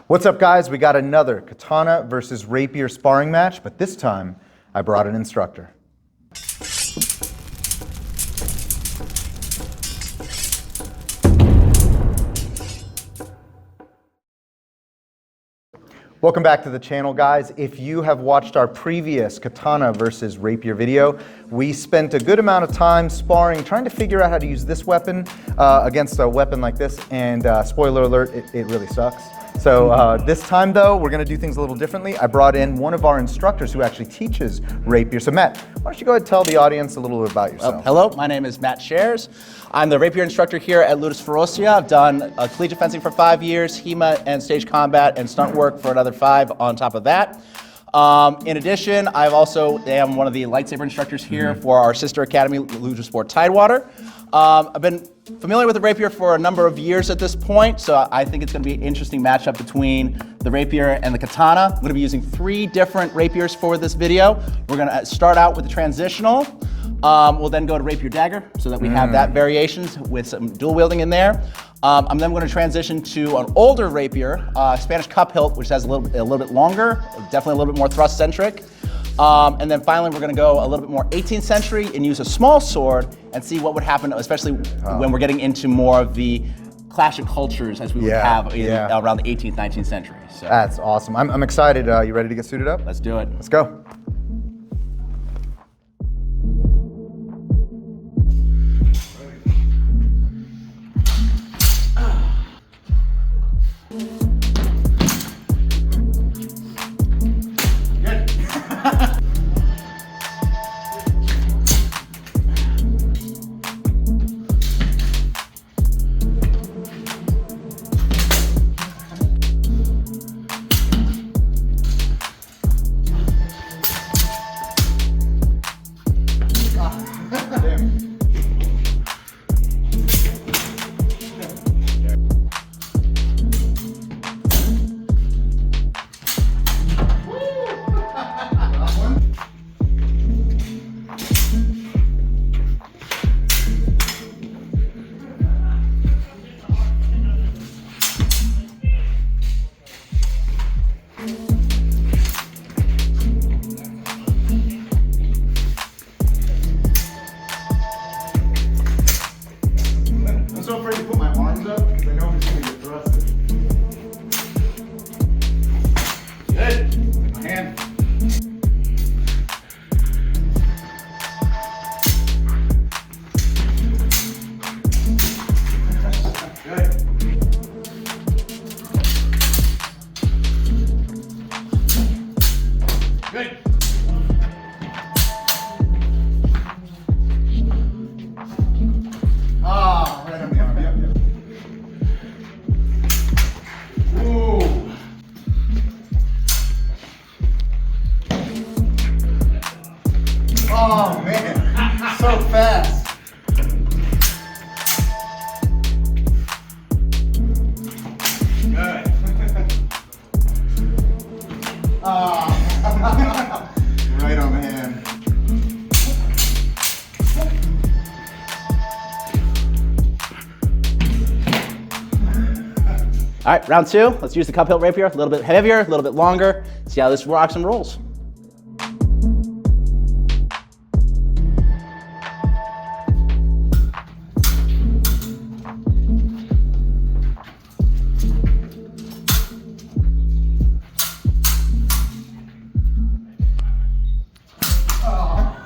What's up, guys? We got another Katana versus Rapier sparring match, but this time I brought an instructor. Welcome back to the channel, guys. If you have watched our previous Katana versus Rapier video, we spent a good amount of time sparring, trying to figure out how to use this weapon against a weapon like this, and spoiler alert, it really sucks. So this time though, we're gonna do things a little differently. I brought in one of our instructors who actually teaches Rapier. So Matt, why don't you go ahead and tell the audience a little bit about yourself? Hello, my name is Matt Schares. I'm the Rapier instructor here at Ludus Ferocia. I've done collegiate fencing for 5 years, HEMA and stage combat and stunt work for another 5 on top of that. In addition, I also am one of the lightsaber instructors here for our sister academy, Lucha Sport Tidewater. I've been familiar with the Rapier for a number of years at this point, so I think it's going to be an interesting matchup between the Rapier and the Katana. I'm going to be using 3 different Rapiers for this video. We're going to start out with the transitional. We'll then go to Rapier dagger, so that we have that variations with some dual wielding in there. I'm then going to transition to an older Rapier, Spanish cup hilt, which has a little bit longer, definitely a little bit more thrust centric. And then finally, we're going to go a little bit more 18th century and use a small sword and see what would happen, especially when we're getting into more of the clash of cultures as we would have around the 18th, 19th century. So. That's awesome. I'm excited. You ready to get suited up? Let's do it. Let's go. Oh man, so fast. Good. Right on the hand. All right, round 2. Let's use the cup hilt Rapier. A little bit heavier, a little bit longer. See how this rocks and rolls.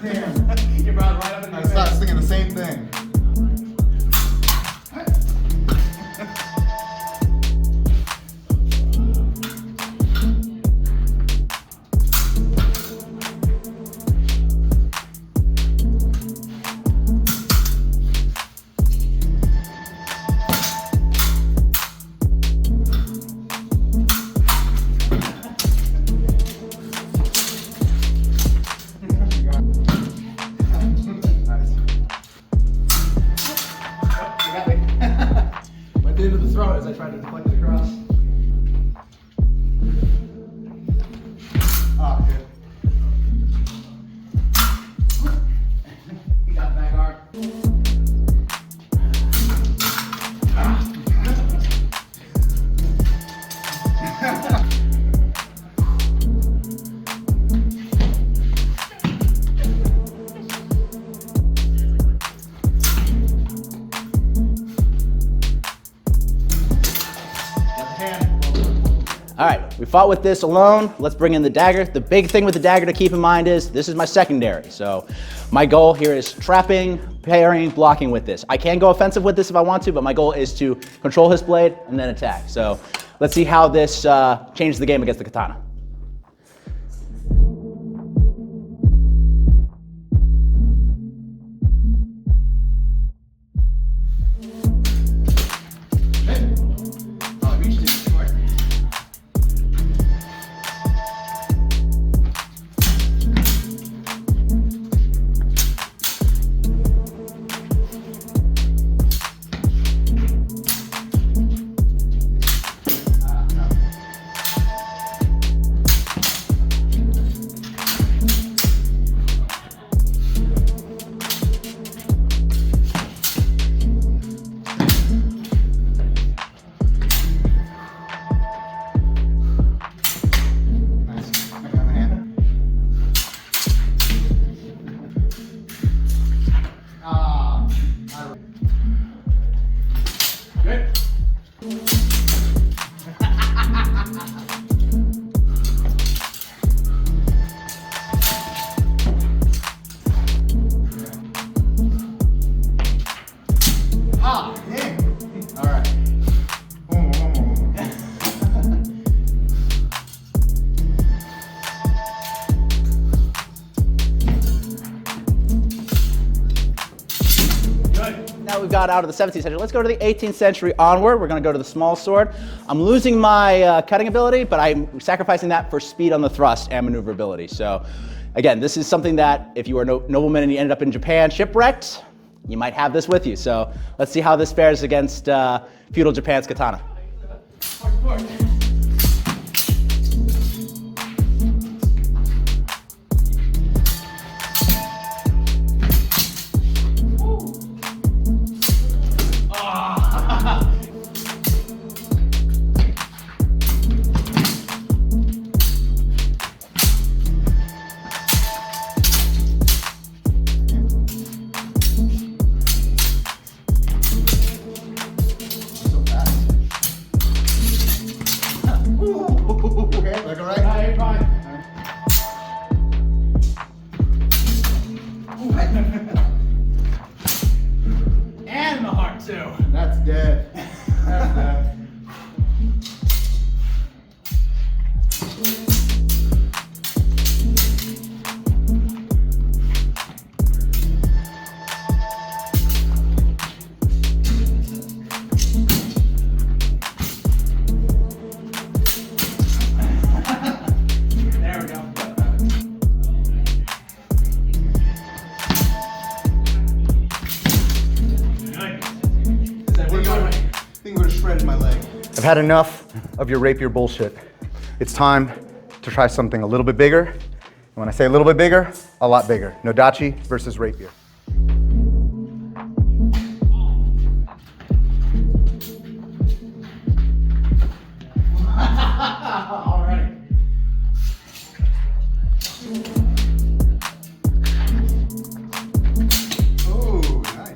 Damn. You brought it right up in my face. I was thinking the same thing. All right, we fought with this alone. Let's bring in the dagger. The big thing with the dagger to keep in mind is this is my secondary. So my goal here is trapping, parrying, blocking with this. I can go offensive with this if I want to, but my goal is to control his blade and then attack. So let's see how this changes the game against the katana. Now we've got out of the 17th century. Let's go to the 18th century onward. We're going to go to the small sword. I'm losing my cutting ability, but I'm sacrificing that for speed on the thrust and maneuverability. So again, this is something that if you were a nobleman and you ended up in Japan shipwrecked, you might have this with you. So let's see how this fares against feudal Japan's katana. And the heart too. That's dead. That's dead. There we go. I think it would have shredded my leg. I've had enough of your rapier bullshit. It's time to try something a little bit bigger. And when I say a little bit bigger, a lot bigger. Nodachi versus rapier. All right. Oh, nice.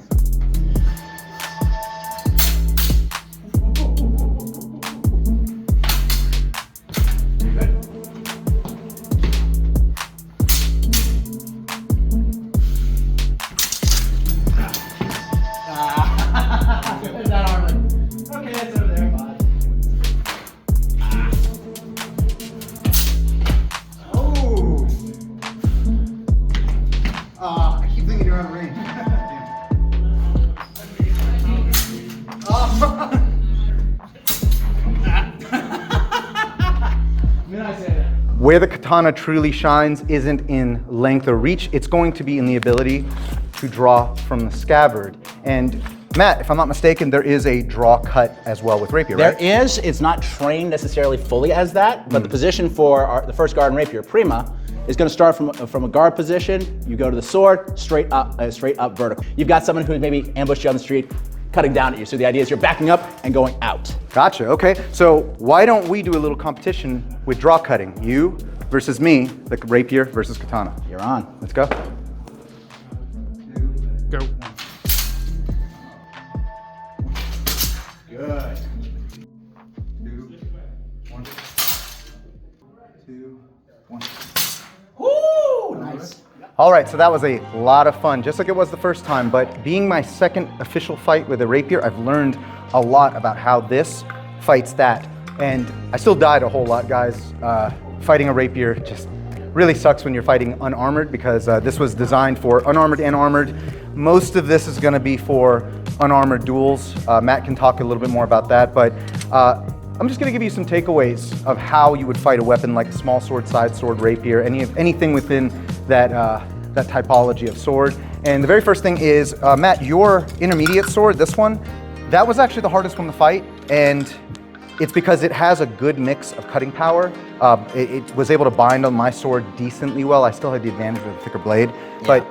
There's that arm. Okay, it's over there, bud. Oh. I keep thinking you're out of range. Where the katana truly shines isn't in length or reach, it's going to be in the ability to draw from the scabbard. And Matt, if I'm not mistaken, there is a draw cut as well with rapier, right? There is. It's not trained necessarily fully as that, but the position for the first guard in rapier, prima, is going to start from a guard position. You go to the sword, straight up vertical. You've got someone who maybe ambushed you on the street, cutting down at you. So the idea is you're backing up and going out. Gotcha, okay. So why don't we do a little competition with draw cutting? You versus me, the rapier versus katana. You're on. Let's go. Go. Good. 2, 1. 2, 1. Woo! Nice. All right, so that was a lot of fun, just like it was the first time, but being my second official fight with a rapier, I've learned a lot about how this fights that. And I still died a whole lot, guys. Fighting a rapier just really sucks when you're fighting unarmored, because this was designed for unarmored and armored. Most of this is gonna be for unarmored duels. Matt can talk a little bit more about that, but I'm just gonna give you some takeaways of how you would fight a weapon like a small sword, side sword, rapier, anything within that, that typology of sword. And the very first thing is, Matt, your intermediate sword, this one, that was actually the hardest one to fight, and it's because it has a good mix of cutting power. It was able to bind on my sword decently well. I still had the advantage of the thicker blade, but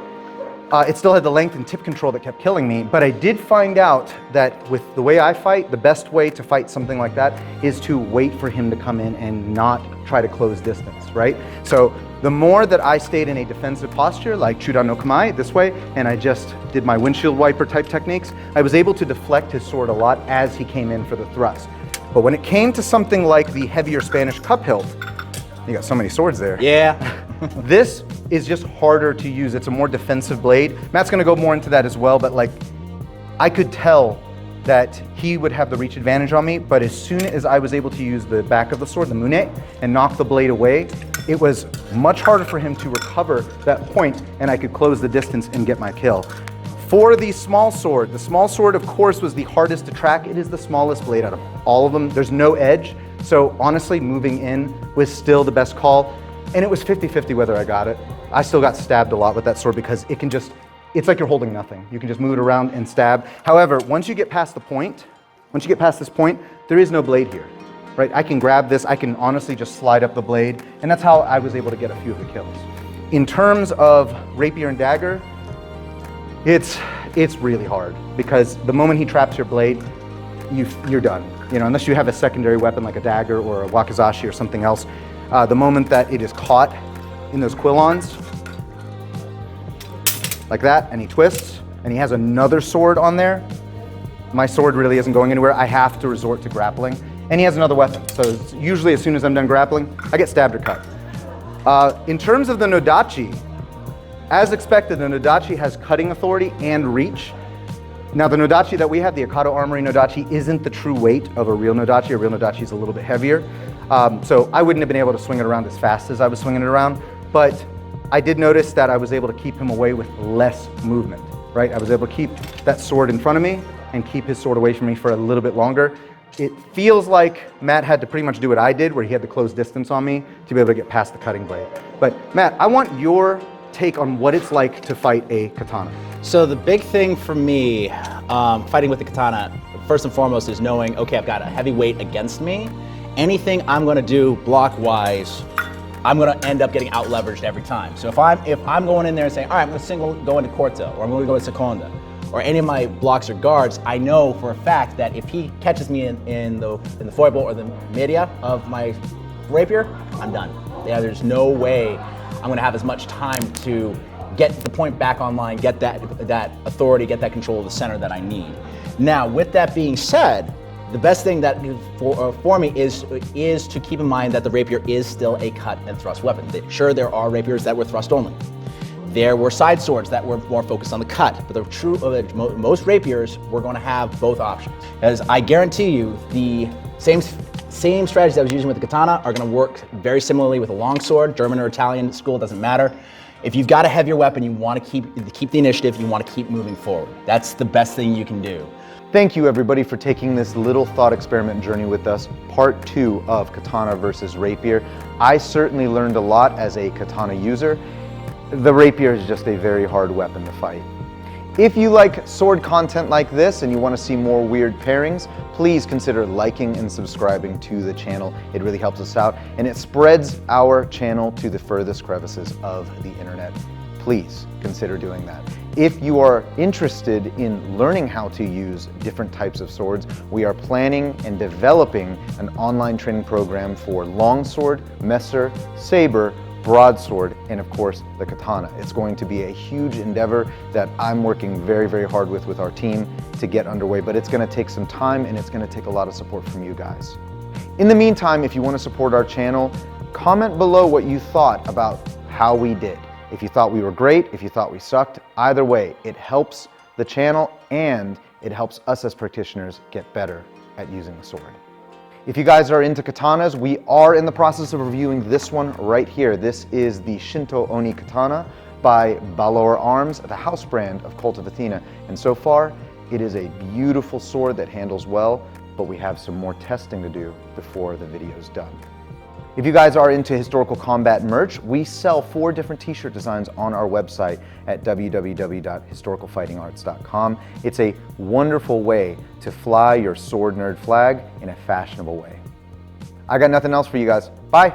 it still had the length and tip control that kept killing me. But I did find out that with the way I fight, the best way to fight something like that is to wait for him to come in and not try to close distance, right? So the more that I stayed in a defensive posture, like Chudan no Kamae, this way, and I just did my windshield wiper type techniques, I was able to deflect his sword a lot as he came in for the thrust. But when it came to something like the heavier Spanish cup hilt, you got so many swords there. Yeah. This is just harder to use. It's a more defensive blade. Matt's gonna go more into that as well, but like, I could tell that he would have the reach advantage on me, but as soon as I was able to use the back of the sword, the mune, and knock the blade away, it was much harder for him to recover that point, and I could close the distance and get my kill. For the small sword of course was the hardest to track. It is the smallest blade out of all of them. There's no edge, so honestly moving in was still the best call, and it was 50-50 whether I got it. I still got stabbed a lot with that sword because it can just, it's like you're holding nothing. You can just move it around and stab. However, once you get past the point, once you get past this point, there is no blade here, right? I can grab this, I can honestly just slide up the blade, and that's how I was able to get a few of the kills. In terms of rapier and dagger, it's really hard, because the moment he traps your blade, you're done. You know, unless you have a secondary weapon like a dagger or a wakizashi or something else, the moment that it is caught in those quillons, like that, and he twists, and he has another sword on there, my sword really isn't going anywhere. I have to resort to grappling, and he has another weapon. So it's usually as soon as I'm done grappling, I get stabbed or cut. In terms of the nodachi, as expected, the nodachi has cutting authority and reach. Now the nodachi that we have, the Akato Armory nodachi, isn't the true weight of a real nodachi. A real nodachi is a little bit heavier. So I wouldn't have been able to swing it around as fast as I was swinging it around, but I did notice that I was able to keep him away with less movement, right? I was able to keep that sword in front of me and keep his sword away from me for a little bit longer. It feels like Matt had to pretty much do what I did, where he had to close distance on me to be able to get past the cutting blade. But Matt, I want your take on what it's like to fight a katana. So the big thing for me, fighting with the katana, first and foremost, is knowing, okay, I've got a heavy weight against me. Anything I'm gonna do block-wise, I'm gonna end up getting out-leveraged every time. So if I'm going in there and saying, all right, I'm gonna go into corta, or I'm gonna go into seconda, or any of my blocks or guards, I know for a fact that if he catches me in the foible or the media of my rapier, I'm done. Yeah, there's no way I'm gonna have as much time to get the point back online, get that authority, get that control of the center that I need. Now, with that being said, the best thing that for me is to keep in mind that the rapier is still a cut and thrust weapon. Sure, there are rapiers that were thrust only. There were side swords that were more focused on the cut, but most rapiers were going to have both options. As I guarantee you, the same strategies I was using with the katana are going to work very similarly with a longsword, German or Italian school, doesn't matter. If you've got a heavier weapon, you want to keep the initiative, you want to keep moving forward. That's the best thing you can do. Thank you everybody for taking this little thought experiment journey with us, part 2 of Katana versus Rapier. I certainly learned a lot as a katana user. The rapier is just a very hard weapon to fight. If you like sword content like this and you want to see more weird pairings, please consider liking and subscribing to the channel. It really helps us out, and it spreads our channel to the furthest crevices of the internet. Please consider doing that. If you are interested in learning how to use different types of swords, we are planning and developing an online training program for longsword, messer, saber, broadsword, and of course the katana. It's going to be a huge endeavor that I'm working very, very hard with our team to get underway, but it's going to take some time and it's going to take a lot of support from you guys. In the meantime, if you want to support our channel, Comment below what you thought about how we did. If you thought we were great, if you thought we sucked, either way, it helps the channel and it helps us as practitioners get better at using the sword. If you guys are into katanas, we are in the process of reviewing this one right here. This is the Shinto Oni Katana by Balor Arms, the house brand of Cult of Athena. And so far, it is a beautiful sword that handles well, but we have some more testing to do before the video is done. If you guys are into historical combat merch, we sell 4 different t-shirt designs on our website at www.historicalfightingarts.com. It's a wonderful way to fly your sword nerd flag in a fashionable way. I got nothing else for you guys. Bye.